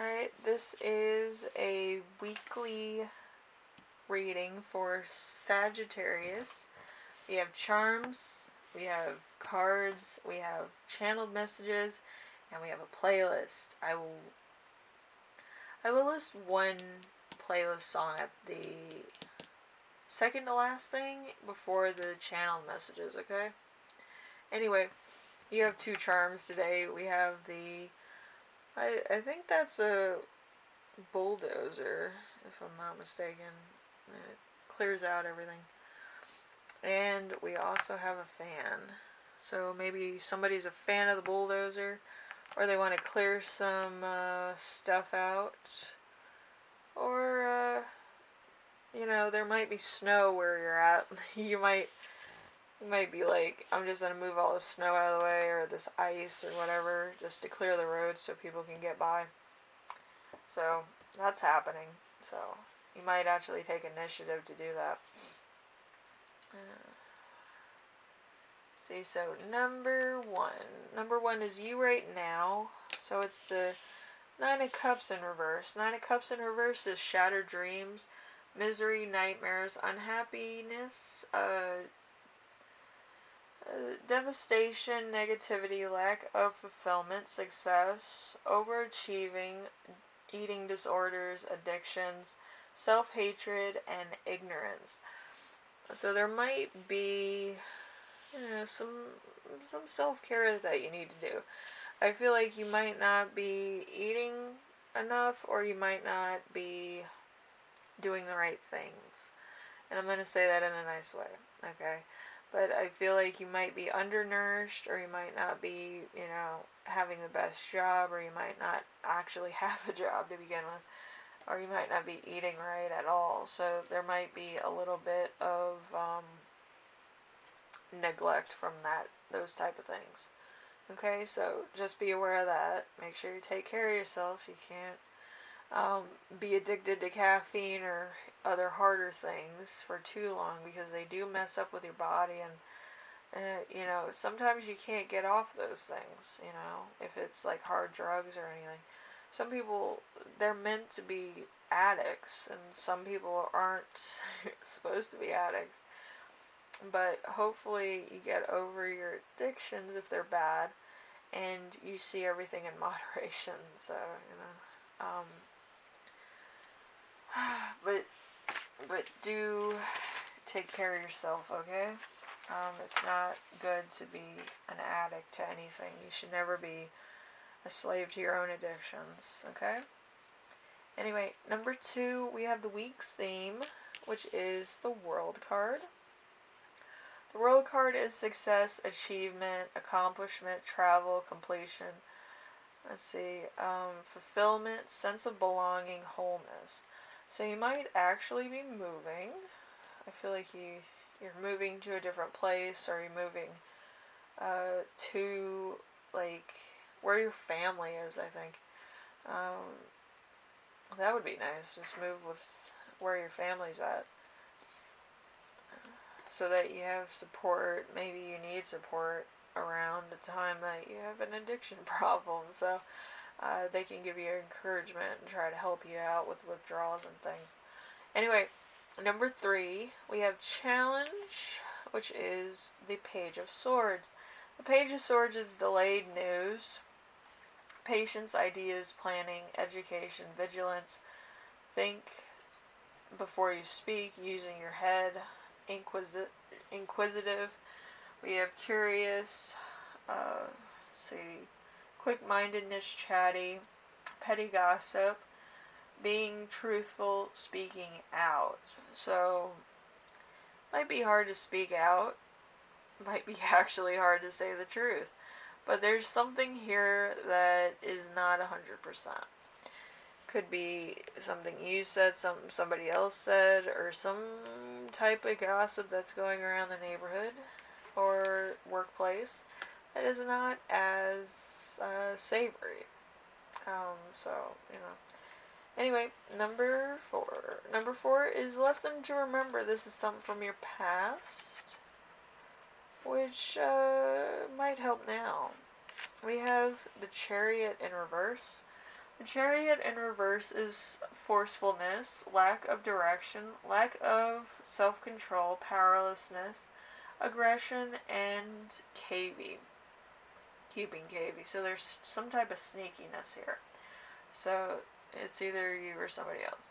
Alright, this is a weekly reading for Sagittarius. We have charms, we have cards, we have channeled messages, and we have a playlist. I will list one playlist song at the second to last thing before the channeled messages, okay? Anyway, you have two charms today. We have the I think that's a bulldozer, if I'm not mistaken. It clears out everything. And we also have a fan. So maybe somebody's a fan of the bulldozer, or they want to clear some stuff out. Or, you know, there might be snow where you're at. You might be like, I'm just going to move all the snow out of the way, or this ice, or whatever, just to clear the roads so people can get by. So, that's happening. So, you might actually take initiative to do that. See, so number one is you right now. So it's the 9 of Cups in reverse. 9 of Cups in reverse is shattered dreams, misery, nightmares, unhappiness, devastation, negativity, lack of fulfillment, success, overachieving, eating disorders, addictions, self-hatred, and ignorance. So there might be, you know, some self-care that you need to do. I feel like you might not be eating enough, or you might not be doing the right things. And I'm going to say that in a nice way, okay? But I feel like you might be undernourished, or you might not be, you know, having the best job, or you might not actually have a job to begin with, or you might not be eating right at all. So there might be a little bit of neglect from those type of things. Okay, so just be aware of that. Make sure you take care of yourself. You can't be addicted to caffeine or other harder things for too long, because they do mess up with your body. And you know, sometimes you can't get off those things, you know, if it's like hard drugs or anything. Some people, they're meant to be addicts, and some people aren't supposed to be addicts. But hopefully you get over your addictions if they're bad, and you see everything in moderation. So, you know, but do take care of yourself, okay? It's not good to be an addict to anything. You should never be a slave to your own addictions, okay? Anyway, number 2, we have the week's theme, which is the World card. The World card is success, achievement, accomplishment, travel, completion. Let's see, fulfillment, sense of belonging, wholeness. So you might actually be moving. I feel like you're moving to a different place, or you're moving to, like, where your family is, I think. That would be nice. Just move with where your family's at, so that you have support. Maybe you need support around the time that you have an addiction problem. So they can give you encouragement and try to help you out with withdrawals and things. Anyway, number 3, we have challenge, which is the Page of Swords. The Page of Swords is delayed news, patience, ideas, planning, education, vigilance, think before you speak, using your head, inquisitive. We have curious, quick-mindedness, chatty, petty gossip, being truthful, speaking out. So, might be hard to speak out. Might be actually hard to say the truth. But there's something here that is not 100%. Could be something you said, somebody else said, or some type of gossip that's going around the neighborhood or workplace that is not as savory. So, you know. Anyway, number 4. Number 4 is lesson to remember. This is something from your past, which might help now. We have the Chariot in reverse. The Chariot in reverse is forcefulness, lack of direction, lack of self-control, powerlessness, aggression, and cavey. Keeping cavey. So there's some type of sneakiness here. So it's either you or somebody else.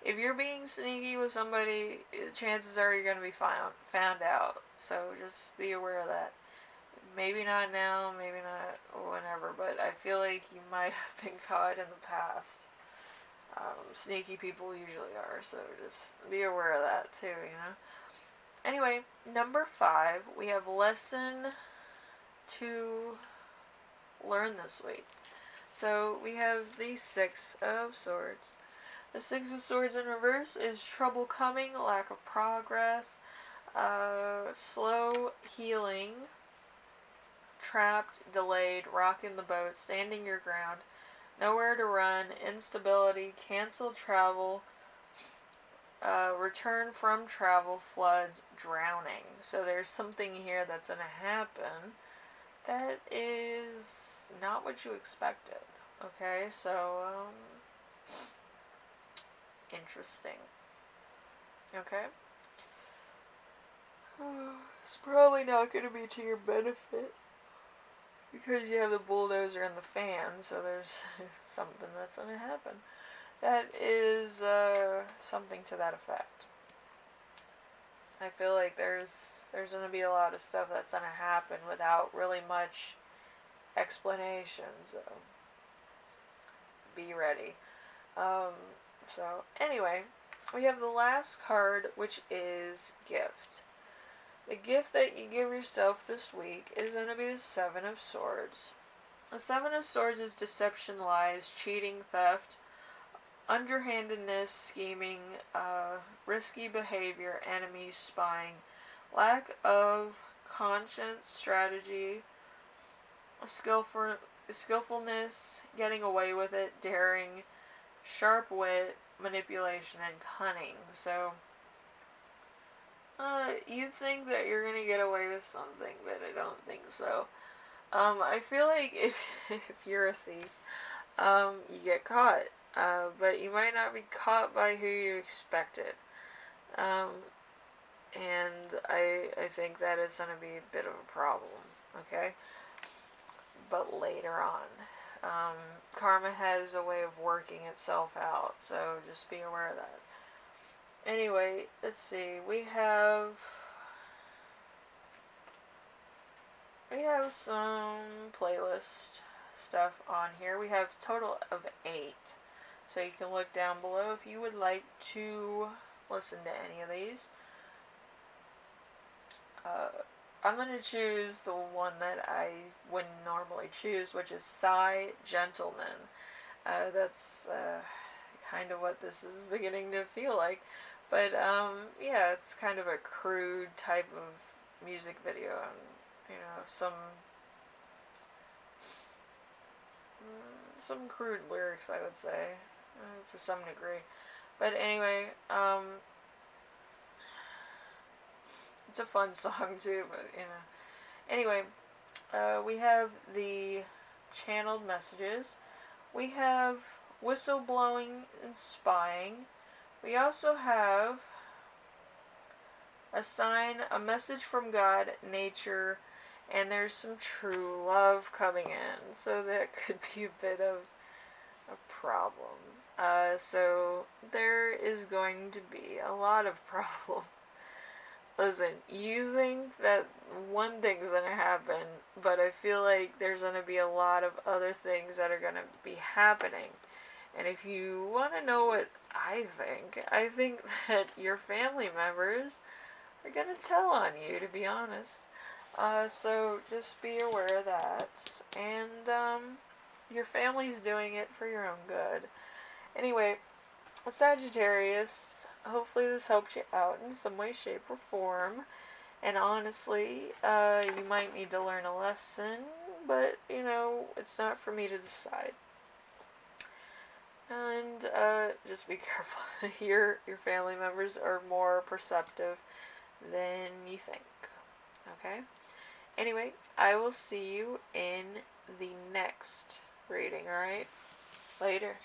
If you're being sneaky with somebody, chances are you're going to be found out. So just be aware of that. Maybe not now, maybe not whenever, but I feel like you might have been caught in the past. Sneaky people usually are, so just be aware of that too, you know. Anyway, number 5, we have lesson to learn this week. So we have the 6 of Swords. The 6 of Swords in reverse is trouble coming, lack of progress, slow healing, trapped, delayed, rocking the boat, standing your ground, nowhere to run, instability, canceled travel, return from travel, floods, drowning. So there's something here that's going to happen that is not what you expected. Okay, so, interesting. Okay. It's probably not going to be to your benefit because you have the bulldozer and the fan, so there's something that's going to happen. That is something to that effect. I feel like there's going to be a lot of stuff that's going to happen without really much explanation, so be ready. So anyway, we have the last card, which is gift. The gift that you give yourself this week is going to be the 7 of Swords. The 7 of Swords is deception, lies, cheating, theft, underhandedness, scheming, risky behavior, enemies, spying, lack of conscience, strategy, skillfulness, getting away with it, daring, sharp wit, manipulation, and cunning. So, you think that you're gonna get away with something, but I don't think so. I feel like if you're a thief, you get caught. But you might not be caught by who you expected. And I think that is going to be a bit of a problem, okay? But later on, karma has a way of working itself out, so just be aware of that. Anyway, let's see, we have some playlist stuff on here. We have a total of 8. So you can look down below if you would like to listen to any of these. I'm going to choose the one that I wouldn't normally choose, which is Sigh Gentleman. That's kind of what this is beginning to feel like. But yeah, it's kind of a crude type of music video. And, some crude lyrics, I would say, to some degree. But anyway, it's a fun song too, but Anyway, we have the channeled messages. We have whistleblowing and spying. We also have a sign, a message from God, nature, and there's some true love coming in. So that could be a bit of a problem. So there is going to be a lot of problems. Listen, you think that one thing's going to happen, but I feel like there's going to be a lot of other things that are going to be happening. And if you want to know what I think that your family members are going to tell on you, to be honest. So just be aware of that. And your family's doing it for your own good. Anyway, Sagittarius, hopefully this helped you out in some way, shape, or form. And honestly, you might need to learn a lesson, but, it's not for me to decide. And just be careful. Your family members are more perceptive than you think. Okay? Anyway, I will see you in the next reading, alright? Later.